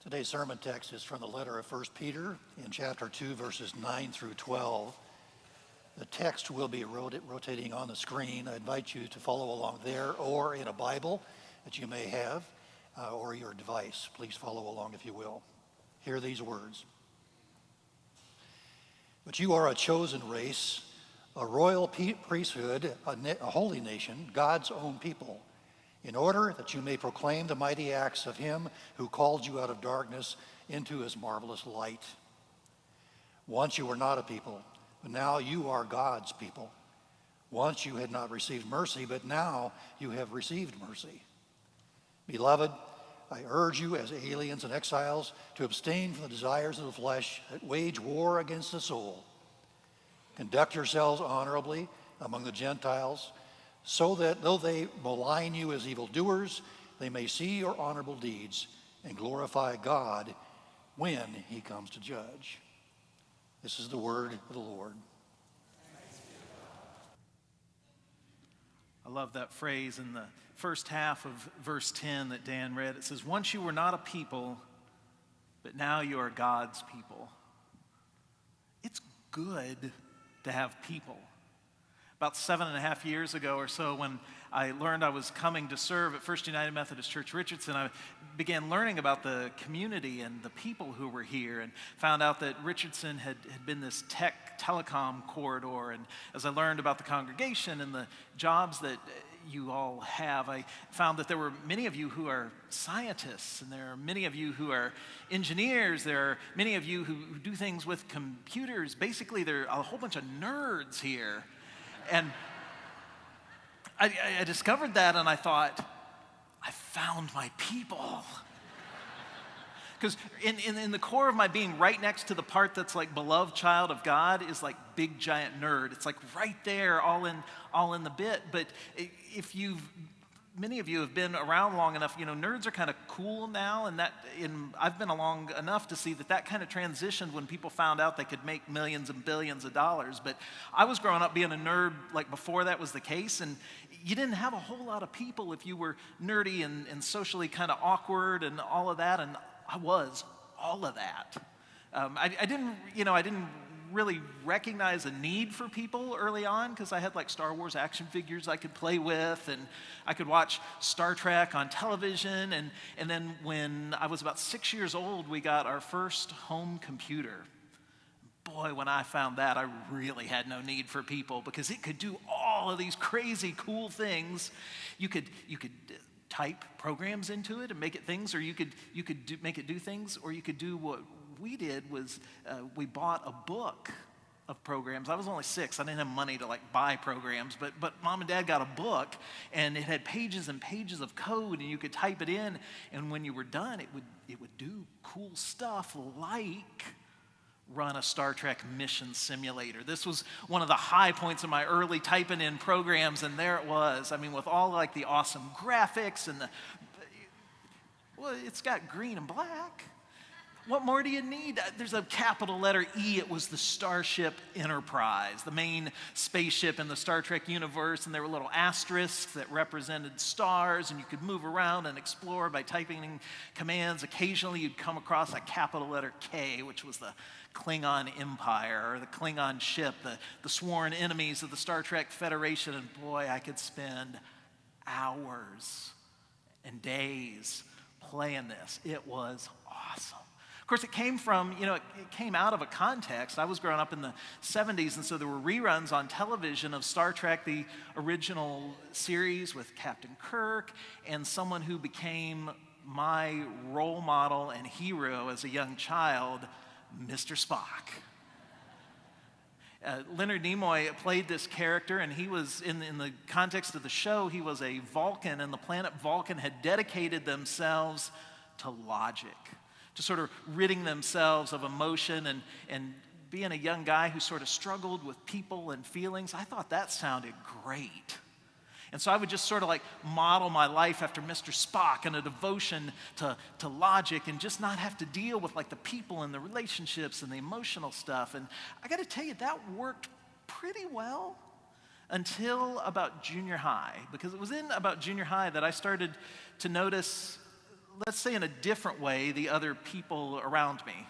Today's sermon text is from the letter of 1 Peter in chapter 2, verses 9 through 12. The text will be rotating on the screen. I invite you to follow along there or in a Bible that you may have or your device. Please follow along if you will. Hear these words. But you are a chosen race, a royal priesthood, a holy nation, God's own people, in order that you may proclaim the mighty acts of him who called you out of darkness into his marvelous light. Once you were not a people, but now you are God's people. Once you had not received mercy, but now you have received mercy. Beloved, I urge you as aliens and exiles to abstain from the desires of the flesh that wage war against the soul. Conduct yourselves honorably among the Gentiles, so that though they malign you as evildoers, they may see your honorable deeds and glorify God when he comes to judge. This is the word of the Lord. I love that phrase in the first half of verse 10 that Dan read. It says, once you were not a people, but now you are God's people. It's good to have people. About 7.5 years ago or so, when I learned I was coming to serve at First United Methodist Church Richardson, I began learning about the community and the people who were here, and found out that Richardson had been this telecom corridor. And as I learned about the congregation and the jobs that you all have, I found that there were many of you who are scientists, and there are many of you who are engineers, there are many of you who do things with computers. Basically, there are a whole bunch of nerds here. And I discovered that, and I thought, I found my people. Because in the core of my being, right next to the part that's like beloved child of God is like big giant nerd. It's like right there, all in the bit. But if many of you have been around long enough, nerds are kind of cool now, and I've been along enough to see that kind of transitioned when people found out they could make millions and billions of dollars. But I was growing up being a nerd like before that was the case, and you didn't have a whole lot of people if you were nerdy and socially kind of awkward and all of that, and I was all of that. I didn't really recognize a need for people early on because I had like Star Wars action figures I could play with, and I could watch Star Trek on television, and then when I was about 6 years old, we got our first home computer. Boy, when I found that, I really had no need for people because it could do all of these crazy cool things. You could type programs into it and make it things, or you could make it do things, or you could do what we did was we bought a book of programs. I was only 6. I didn't have money to like buy programs, but Mom and Dad got a book, and it had pages and pages of code, and you could type it in, and when you were done, it would do cool stuff like run a Star Trek mission simulator. This was one of the high points of my early typing in programs, and there it was. I mean, with all like the awesome graphics and it's got green and black. What more do you need? There's a capital letter E. It was the Starship Enterprise, the main spaceship in the Star Trek universe, and there were little asterisks that represented stars, and you could move around and explore by typing in commands. Occasionally, you'd come across a capital letter K, which was the Klingon Empire, or the Klingon ship, the sworn enemies of the Star Trek Federation, and boy, I could spend hours and days playing this. It was awesome. Of course, it came out of a context. I was growing up in the 70s, and so there were reruns on television of Star Trek, the original series with Captain Kirk, and someone who became my role model and hero as a young child, Mr. Spock. Leonard Nimoy played this character, and he was, in the context of the show, he was a Vulcan, and the planet Vulcan had dedicated themselves to logic, to sort of ridding themselves of emotion, and being a young guy who sort of struggled with people and feelings. I thought that sounded great. And so I would just sort of like model my life after Mr. Spock and a devotion to logic, and just not have to deal with like the people and the relationships and the emotional stuff. And I got to tell you, that worked pretty well until about junior high, because it was in about junior high that I started to notice let's say in a different way, the other people around me,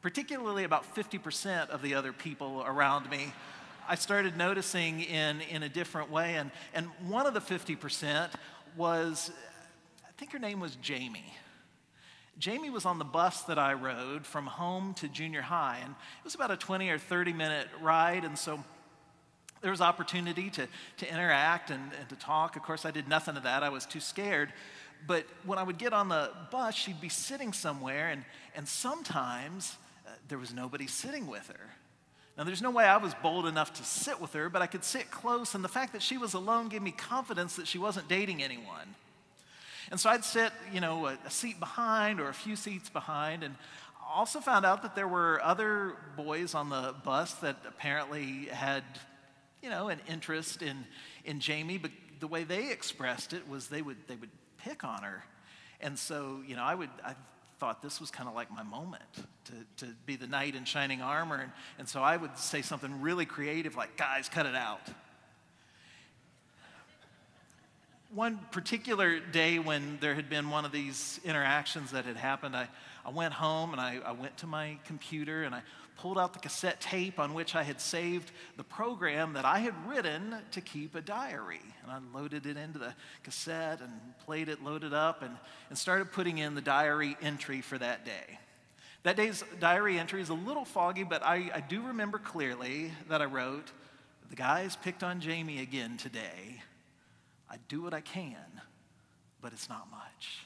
particularly about 50% of the other people around me, I started noticing in a different way. And one of the 50% was, I think her name was Jamie. Jamie was on the bus that I rode from home to junior high, and it was about a 20 or 30 minute ride, and so there was opportunity to interact and to talk. Of course, I did nothing of that. I was too scared. But when I would get on the bus, she'd be sitting somewhere, and sometimes there was nobody sitting with her. Now, there's no way I was bold enough to sit with her, but I could sit close, and the fact that she was alone gave me confidence that she wasn't dating anyone. And so I'd sit, a seat behind or a few seats behind, and I also found out that there were other boys on the bus that apparently had, an interest in Jamie, but the way they expressed it was they would pick on her. And so, I thought this was kind of like my moment to be the knight in shining armor, and so I would say something really creative like, "Guys, cut it out." One particular day when there had been one of these interactions that had happened, I went home and I went to my computer and I pulled out the cassette tape on which I had saved the program that I had written to keep a diary. And I loaded it into the cassette and played it, loaded up, and started putting in the diary entry for that day. That day's diary entry is a little foggy, but I do remember clearly that I wrote, "The guys picked on Jamie again today. I do what I can, but it's not much."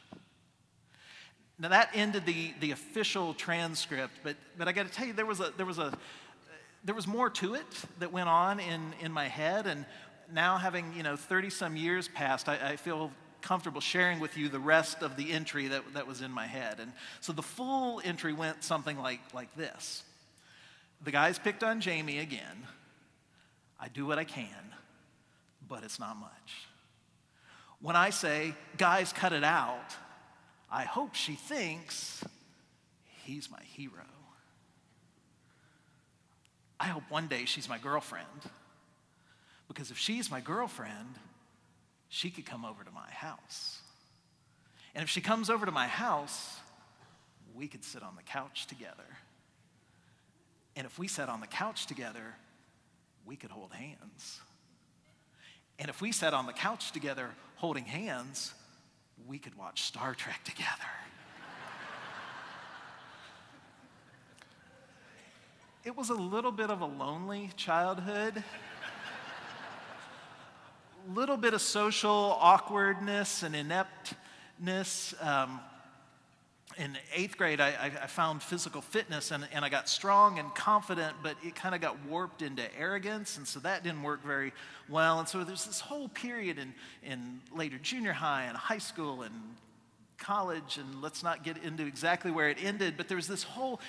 Now that ended the official transcript, but I got to tell you, there was more to it that went on in my head, and now having 30 some years passed, I feel comfortable sharing with you the rest of the entry that was in my head. And so the full entry went something like this: "The guys picked on Jamie again. I do what I can, but it's not much. When I say, 'Guys, cut it out,' I hope she thinks he's my hero. I hope one day she's my girlfriend, because if she's my girlfriend, she could come over to my house. And if she comes over to my house, we could sit on the couch together. And if we sat on the couch together, we could hold hands. And if we sat on the couch together holding hands, we could watch Star Trek together." It was a little bit of a lonely childhood. Little bit of social awkwardness and ineptness. In 8th grade, I found physical fitness, and I got strong and confident, but it kind of got warped into arrogance, and so that didn't work very well. And so there's this whole period in later junior high and high school and college, and let's not get into exactly where it ended, but there was this whole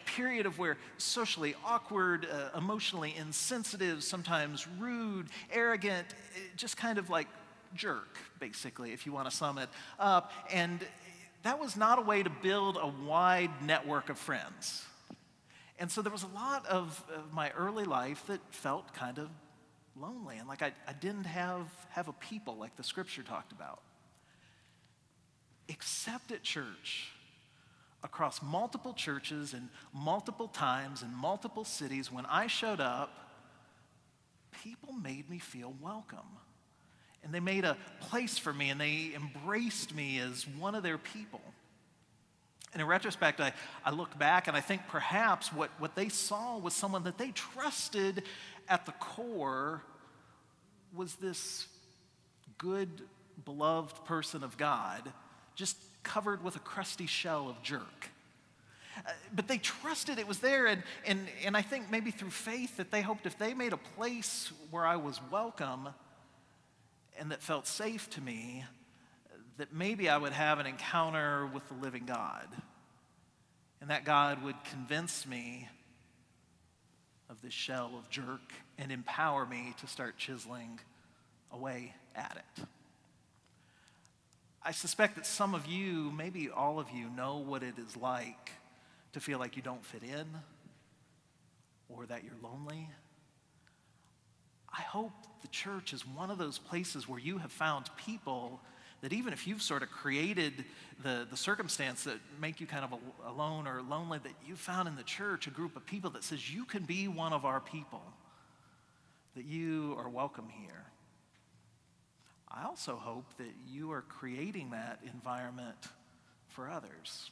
period of where socially awkward, emotionally insensitive, sometimes rude, arrogant, just kind of like jerk, basically, if you want to sum it up. And that was not a way to build a wide network of friends. And so there was a lot of my early life that felt kind of lonely, and like I didn't have a people like the scripture talked about. Except at church, across multiple churches and multiple times in multiple cities, when I showed up, people made me feel welcome. And they made a place for me, and they embraced me as one of their people. And in retrospect, I look back and I think perhaps what they saw was someone that they trusted at the core was this good, beloved person of God, just covered with a crusty shell of jerk. But they trusted it was there, and I think maybe through faith that they hoped if they made a place where I was welcome and that felt safe to me, that maybe I would have an encounter with the living God. And that God would convince me of this shell of jerk and empower me to start chiseling away at it. I suspect that some of you, maybe all of you, know what it is like to feel like you don't fit in or that you're lonely. I hope the church is one of those places where you have found people that even if you've sort of created the circumstance that make you kind of alone or lonely, that you found in the church a group of people that says you can be one of our people, that you are welcome here. I also hope that you are creating that environment for others.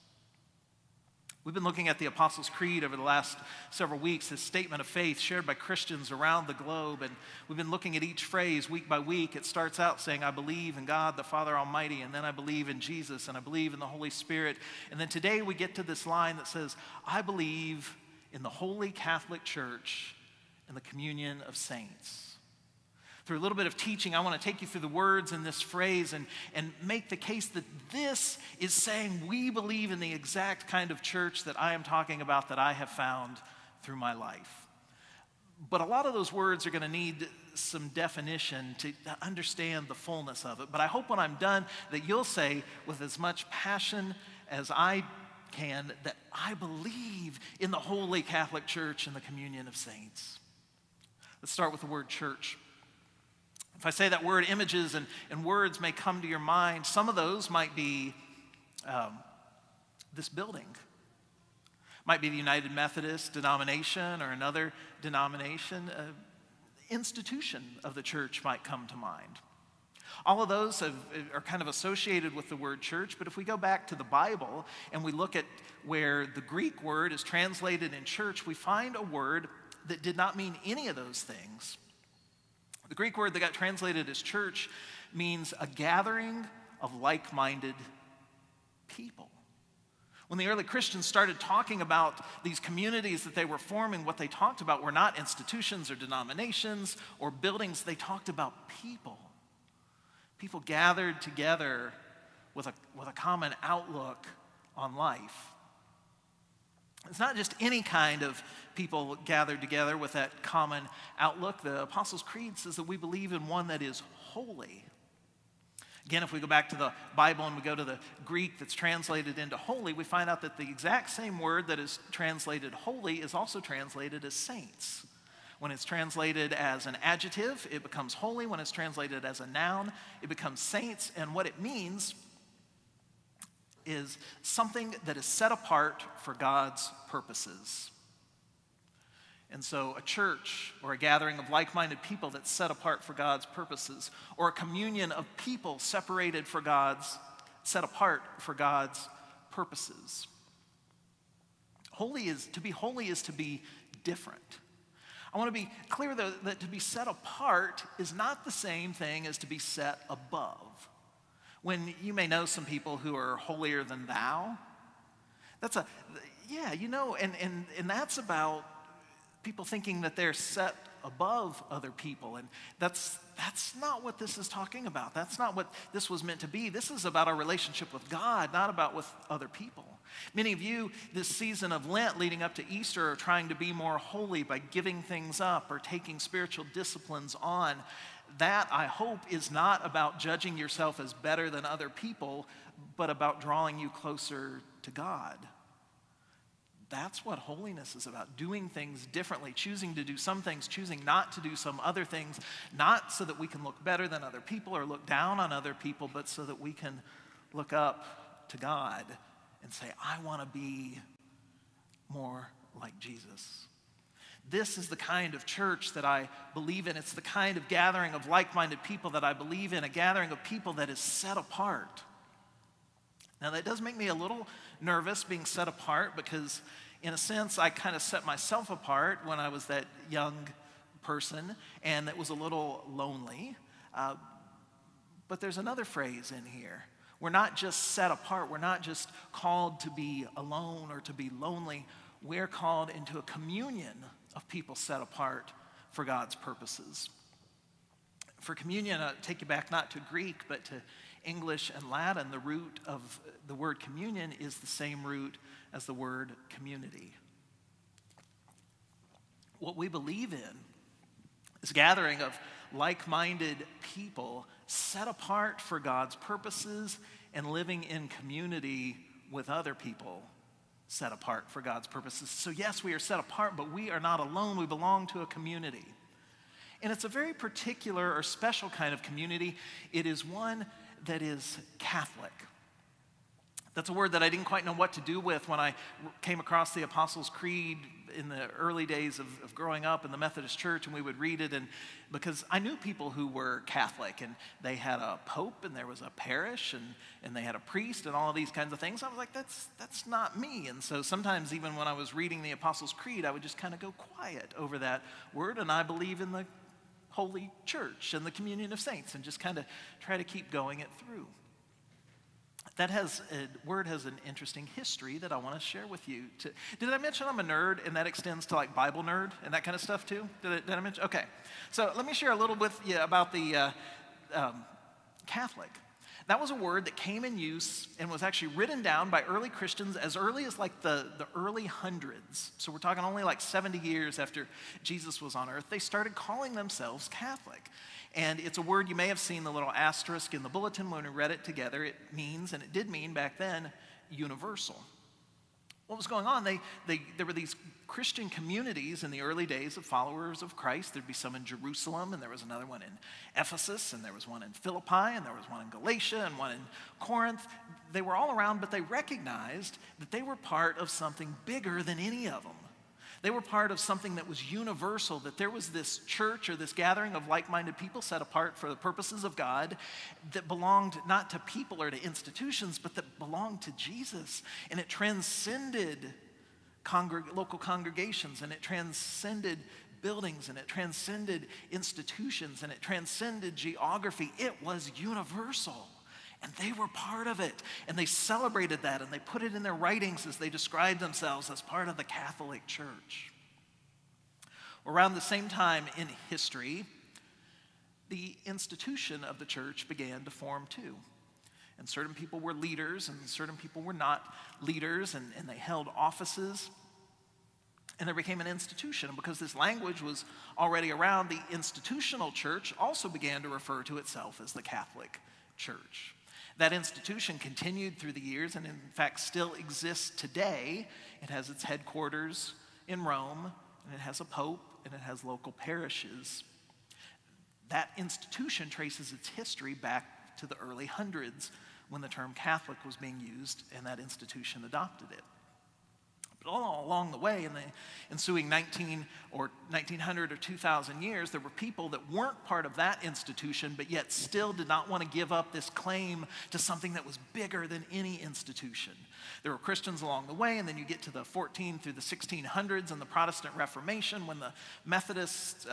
We've been looking at the Apostles' Creed over the last several weeks, this statement of faith shared by Christians around the globe, and we've been looking at each phrase week by week. It starts out saying, I believe in God the Father Almighty, and then I believe in Jesus, and I believe in the Holy Spirit. And then today we get to this line that says, I believe in the Holy Catholic Church and the communion of saints. Through a little bit of teaching, I want to take you through the words in this phrase and make the case that this is saying we believe in the exact kind of church that I am talking about, that I have found through my life. But a lot of those words are going to need some definition to understand the fullness of it. But I hope when I'm done that you'll say with as much passion as I can that I believe in the Holy Catholic Church and the communion of saints. Let's start with the word church. If I say that word, images and words may come to your mind. Some of those might be this building. Might be the United Methodist denomination or another denomination. Institution of the church might come to mind. All of those are kind of associated with the word church, but if we go back to the Bible and we look at where the Greek word is translated in church, we find a word that did not mean any of those things. The Greek word that got translated as church means a gathering of like-minded people. When the early Christians started talking about these communities that they were forming, what they talked about were not institutions or denominations or buildings. They talked about people. People gathered together with a common outlook on life. It's not just any kind of people gathered together with that common outlook. The Apostles' Creed says that we believe in one that is holy. Again, if we go back to the Bible and we go to the Greek that's translated into holy, we find out that the exact same word that is translated holy is also translated as saints. When it's translated as an adjective, it becomes holy. When it's translated as a noun, it becomes saints. And what it means is something that is set apart for God's purposes. And so a church or a gathering of like-minded people that's set apart for God's purposes, or a communion of people set apart for God's purposes. To be holy is to be different. I want to be clear, though, that to be set apart is not the same thing as to be set above. When you may know some people who are holier than thou, that's and that's about people thinking that they're set above other people, and that's not what this is talking about. That's not what this was meant to be. This is about our relationship with God, not about with other people. Many of you this season of Lent leading up to Easter are trying to be more holy by giving things up or taking spiritual disciplines on. That, I hope, is not about judging yourself as better than other people, but about drawing you closer to God. That's what holiness is about, doing things differently, choosing to do some things, choosing not to do some other things, not so that we can look better than other people or look down on other people, but so that we can look up to God and say, I want to be more like Jesus. This is the kind of church that I believe in. It's the kind of gathering of like-minded people that I believe in, a gathering of people that is set apart. Now, that does make me a little nervous being set apart because, in a sense, I kind of set myself apart when I was that young person, and it was a little lonely. But there's another phrase in here. We're not just set apart. We're not just called to be alone or to be lonely. We're called into a communion of people set apart for God's purposes. For communion, I'll take you back not to Greek, but to English and Latin. The root of the word communion is the same root as the word community. What we believe in is a gathering of like-minded people set apart for God's purposes and living in community with other people set apart for God's purposes. So yes, we are set apart, but we are not alone. We belong to a community. And it's a very particular or special kind of community. It is one that is Catholic. That's a word that I didn't quite know what to do with when I came across the Apostles' Creed in the early days of growing up in the Methodist Church, and we would read it, and because I knew people who were Catholic, and they had a pope, and there was a parish, and they had a priest, and all of these kinds of things. I was like, that's not me. And so sometimes even when I was reading the Apostles' Creed, I would just kind of go quiet over that word, and I believe in the Holy Church and the communion of saints, and just kind of try to keep going it through. That word has an interesting history that I want to share with you. Did I mention I'm a nerd, and that extends to like Bible nerd and that kind of stuff too? Did I mention? Okay. So let me share a little with you about the Catholic. That was a word that came in use and was actually written down by early Christians as early as like the early hundreds. So we're talking only like 70 years after Jesus was on earth. They started calling themselves Catholic. And it's a word, you may have seen the little asterisk in the bulletin when we read it together. It means, and it did mean back then, universal. What was going on? There were these Christian communities in the early days of followers of Christ. There'd be some in Jerusalem, and there was another one in Ephesus, and there was one in Philippi, and there was one in Galatia, and one in Corinth. They were all around, but they recognized that they were part of something bigger than any of them. They were part of something that was universal, that there was this church or this gathering of like-minded people set apart for the purposes of God that belonged not to people or to institutions, but that belonged to Jesus. And it transcended local congregations, and it transcended buildings, and it transcended institutions, and it transcended geography. It was universal. And they were part of it, and they celebrated that, and they put it in their writings as they described themselves as part of the Catholic Church. Around the same time in history, the institution of the church began to form too. And certain people were leaders, and certain people were not leaders, and they held offices. And there became an institution. And because this language was already around, the institutional church also began to refer to itself as the Catholic Church. That institution continued through the years and in fact still exists today. It has its headquarters in Rome, and it has a pope, and it has local parishes. That institution traces its history back to the early hundreds when the term Catholic was being used and that institution adopted it. But all along the way, in the ensuing 1900 or 2,000 years, there were people that weren't part of that institution, but yet still did not want to give up this claim to something that was bigger than any institution. There were Christians along the way, and then you get to the 14 through the 1600s and the Protestant Reformation, when the Methodists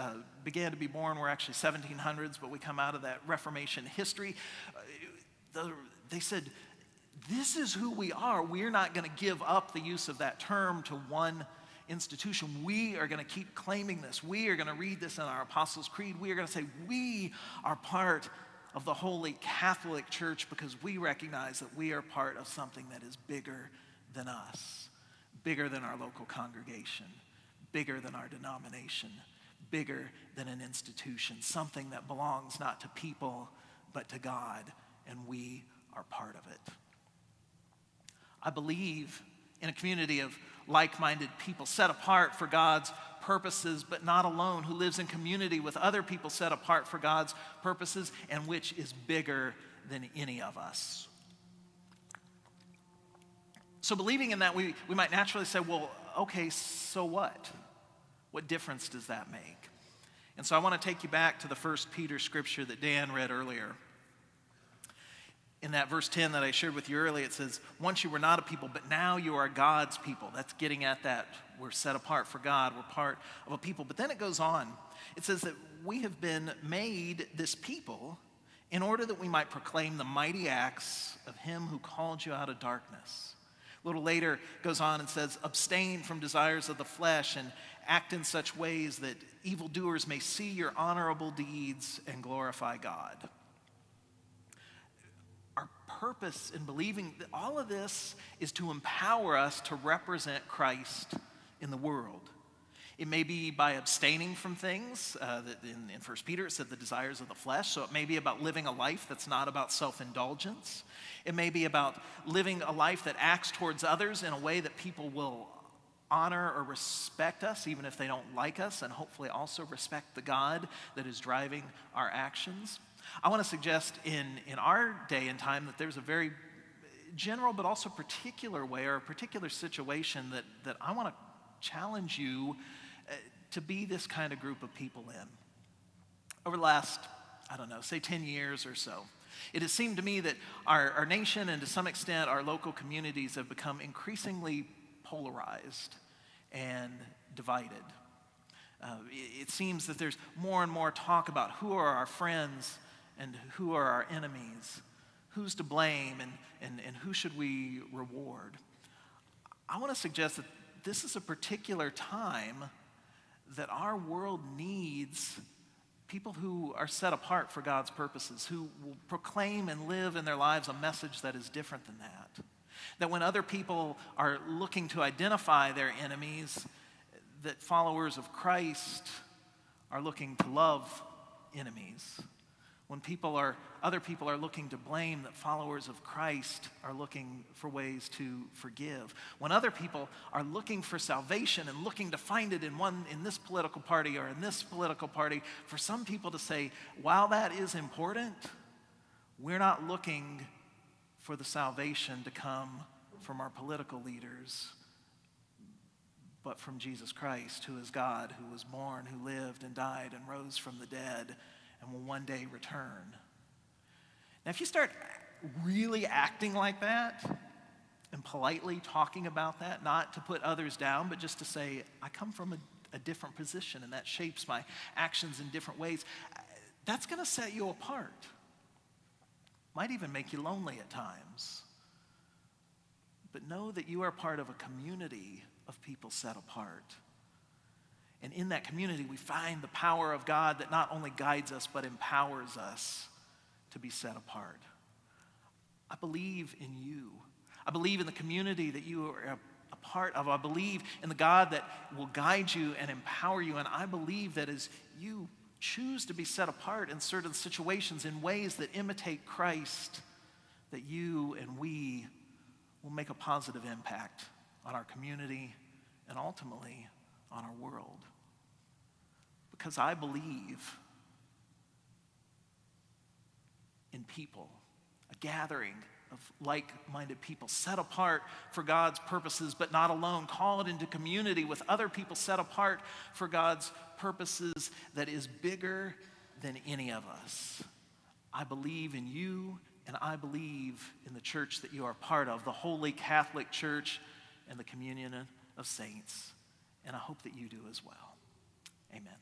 began to be born. We're actually 1700s, but we come out of that Reformation history. They said, this is who we are. We're not going to give up the use of that term to one institution. We are going to keep claiming this. We are going to read this in our Apostles' Creed. We are going to say we are part of the Holy Catholic Church because we recognize that we are part of something that is bigger than us, bigger than our local congregation, bigger than our denomination, bigger than an institution, something that belongs not to people but to God, and we are part of it. I believe in a community of like-minded people set apart for God's purposes, but not alone, who lives in community with other people set apart for God's purposes, and which is bigger than any of us. So believing in that, we might naturally say, well, okay, so what? What difference does that make? And so I want to take you back to the 1 Peter scripture that Dan read earlier. In that verse 10 that I shared with you earlier, it says, once you were not a people, but now you are God's people. That's getting at that. We're set apart for God. We're part of a people. But then it goes on. It says that we have been made this people in order that we might proclaim the mighty acts of him who called you out of darkness. A little later it goes on and says, abstain from desires of the flesh and act in such ways that evildoers may see your honorable deeds and glorify God. Purpose in believing that all of this is to empower us to represent Christ in the world. It may be by abstaining from things. That in 1 Peter it said the desires of the flesh. So it may be about living a life that's not about self-indulgence. It may be about living a life that acts towards others in a way that people will honor or respect us, even if they don't like us, and hopefully also respect the God that is driving our actions. I want to suggest in our day and time that there's a very general but also particular way or a particular situation that I want to challenge you to be this kind of group of people in. Over the last, I don't know, say 10 years or so, it has seemed to me that our nation and to some extent our local communities have become increasingly polarized and divided. It seems that there's more and more talk about who are our friends and who are our enemies, who's to blame and who should we reward. I want to suggest that this is a particular time that our world needs people who are set apart for God's purposes, who will proclaim and live in their lives a message that is different than that. That when other people are looking to identify their enemies, that followers of Christ are looking to love enemies. When other people are looking to blame, that followers of Christ are looking for ways to forgive. When other people are looking for salvation and looking to find it in this political party or in this political party, for some people to say, while that is important, we're not looking for the salvation to come from our political leaders, but from Jesus Christ, who is God, who was born, who lived and died and rose from the dead, and will one day return. Now, if you start really acting like that and politely talking about that, not to put others down, but just to say, I come from a different position and that shapes my actions in different ways, that's going to set you apart. Might even make you lonely at times. But know that you are part of a community of people set apart. And in that community, we find the power of God that not only guides us, but empowers us to be set apart. I believe in you. I believe in the community that you are a part of. I believe in the God that will guide you and empower you. And I believe that as you choose to be set apart in certain situations in ways that imitate Christ, that you and we will make a positive impact on our community and ultimately on our world. Because I believe in people, a gathering of like-minded people set apart for God's purposes, but not alone, called into community with other people set apart for God's purposes that is bigger than any of us. I believe in you, and I believe in the church that you are part of, the Holy Catholic Church and the communion of saints. And I hope that you do as well. Amen.